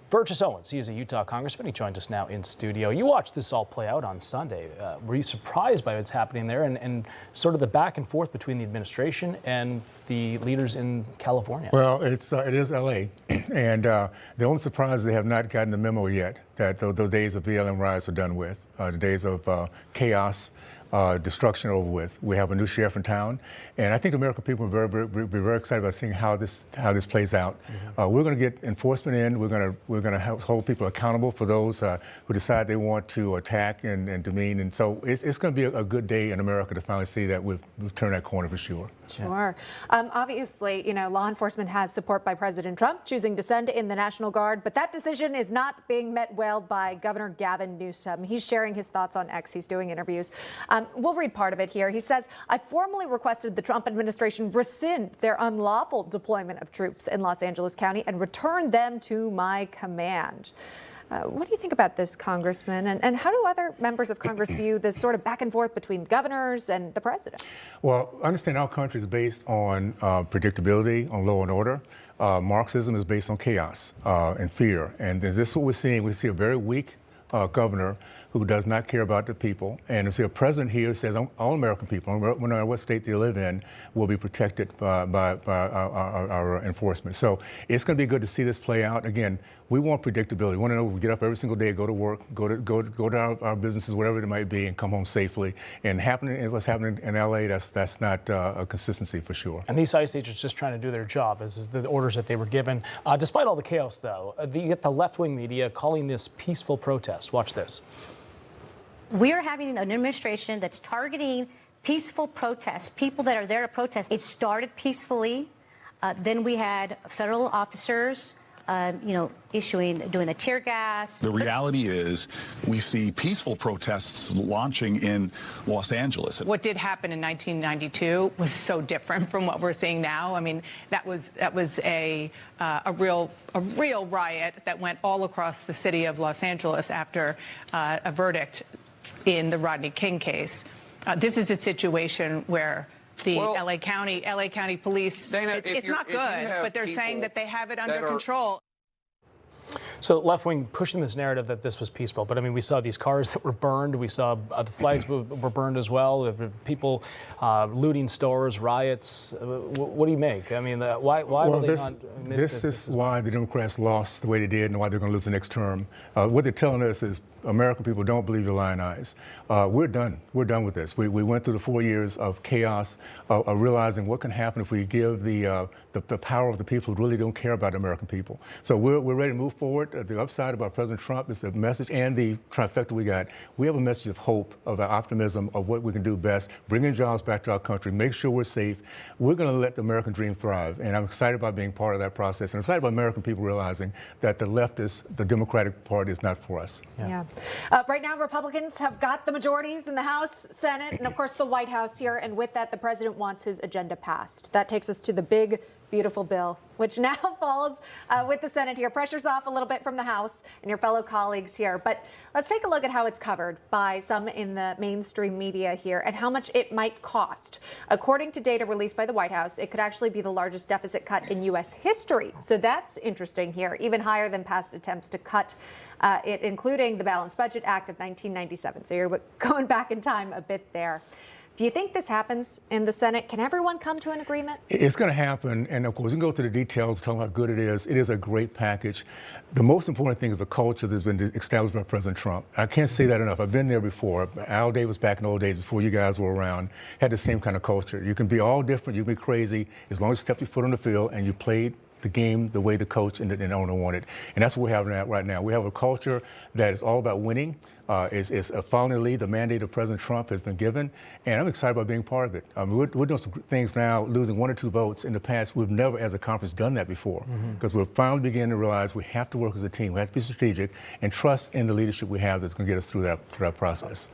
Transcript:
Burgess Owens, he is a Utah congressman. He joins us now in studio. You watched this all play out on Sunday. Were you surprised by what's happening there and sort of the back and forth between the administration and the leaders in California? Well, it is L.A., and the only surprise is they have not gotten the memo yet that those days of BLM riots are done with. The days of chaos, destruction are over with. We have a new sheriff in town, and I think the American people are very excited about seeing how this plays out. We're going to get enforcement in. We're going to hold people accountable for those who decide they want to attack and demean. And so it's going to be a good day in America to finally see that we've turned that corner for sure. Sure. Obviously, law enforcement has support by President Trump choosing to send in the National Guard, but that decision is not being met well by Governor Gavin Newsom. He's sharing his thoughts on X. He's doing interviews. We'll read part of it here. He says, "I formally requested the Trump administration rescind their unlawful deployment of troops in Los Angeles County and return them to my command." What do you think about this, Congressman? And how do other members of Congress view this sort of back and forth between governors and the president? Well, understand our country is based on predictability, on law and order. Marxism is based on chaos and fear. And this is what we're seeing. We see a very weak governor who does not care about the people. And we see a president here who says all American people, no matter what state they live in, will be protected by our enforcement. So it's going to be good to see this play out. Again, we want predictability. We want to know we get up every single day, go to work, go to our businesses, whatever it might be, and come home safely. And what's happening in LA, that's not a consistency for sure. And these ICE agents just trying to do their job, as the orders that they were given. Despite all the chaos, though, you get the left-wing media calling this peaceful protest. Watch this. We are having an administration that's targeting peaceful protests, people that are there to protest. It started peacefully. Then we had federal officers, doing the tear gas. The reality is we see peaceful protests launching in Los Angeles. What did happen in 1992 was so different from what we're seeing now. I mean, that was a real riot that went all across the city of Los Angeles after a verdict in the Rodney King case. This is a situation where the LA County police, Dana, it's not good, but they're saying that they have it under control. So left wing pushing this narrative that this was peaceful, but I mean, we saw these cars that were burned. We saw the flags were burned as well. People looting stores, riots. What do you make? I mean, why were they not? This is why the Democrats lost the way they did and why they're going to lose the next term. What they're telling us is American people don't believe your lying eyes. We're done. We're done with this. We went through the 4 years of chaos, of realizing what can happen if we give the power of the people who really don't care about the American people. So we're ready to move forward. The upside about President Trump is the message and the trifecta we got. We have a message of hope, of optimism, of what we can do best, bringing jobs back to our country, make sure we're safe. We're going to let the American dream thrive. And I'm excited about being part of that process. And I'm excited about American people realizing that the leftist, the Democratic Party is not for us. Yeah. Right now, Republicans have got the majorities in the House, Senate, and of course the White House here. And with that, the president wants his agenda passed. That takes us to the big, beautiful bill, which now falls with the Senate here. Pressure's off a little bit from the House and your fellow colleagues here. But let's take a look at how it's covered by some in the mainstream media here and how much it might cost. According to data released by the White House, it could actually be the largest deficit cut in U.S. history. So that's interesting here, even higher than past attempts to cut it, including the Balanced Budget Act of 1997. So you're going back in time a bit there. Do you think this happens in the Senate? Can everyone come to an agreement? It's going to happen, and of course, we can go to the details, tell them how good it is. It is a great package. The most important thing is the culture that's been established by President Trump. I can't say that enough. I've been there before. Al Davis back in the old days, before you guys were around, had the same kind of culture. You can be all different, you can be crazy, as long as you step your foot on the field and you played the game the way the coach and the owner wanted. And that's what we're having right now. We have a culture that is all about winning. Is following the lead. The mandate of President Trump has been given, and I'm excited about being part of it. We're doing some things now, losing 1 or 2 votes. In the past, we've never, as a conference, done that before, because we're finally beginning to realize we have to work as a team. We have to be strategic and trust in the leadership we have that's going to get us through that process.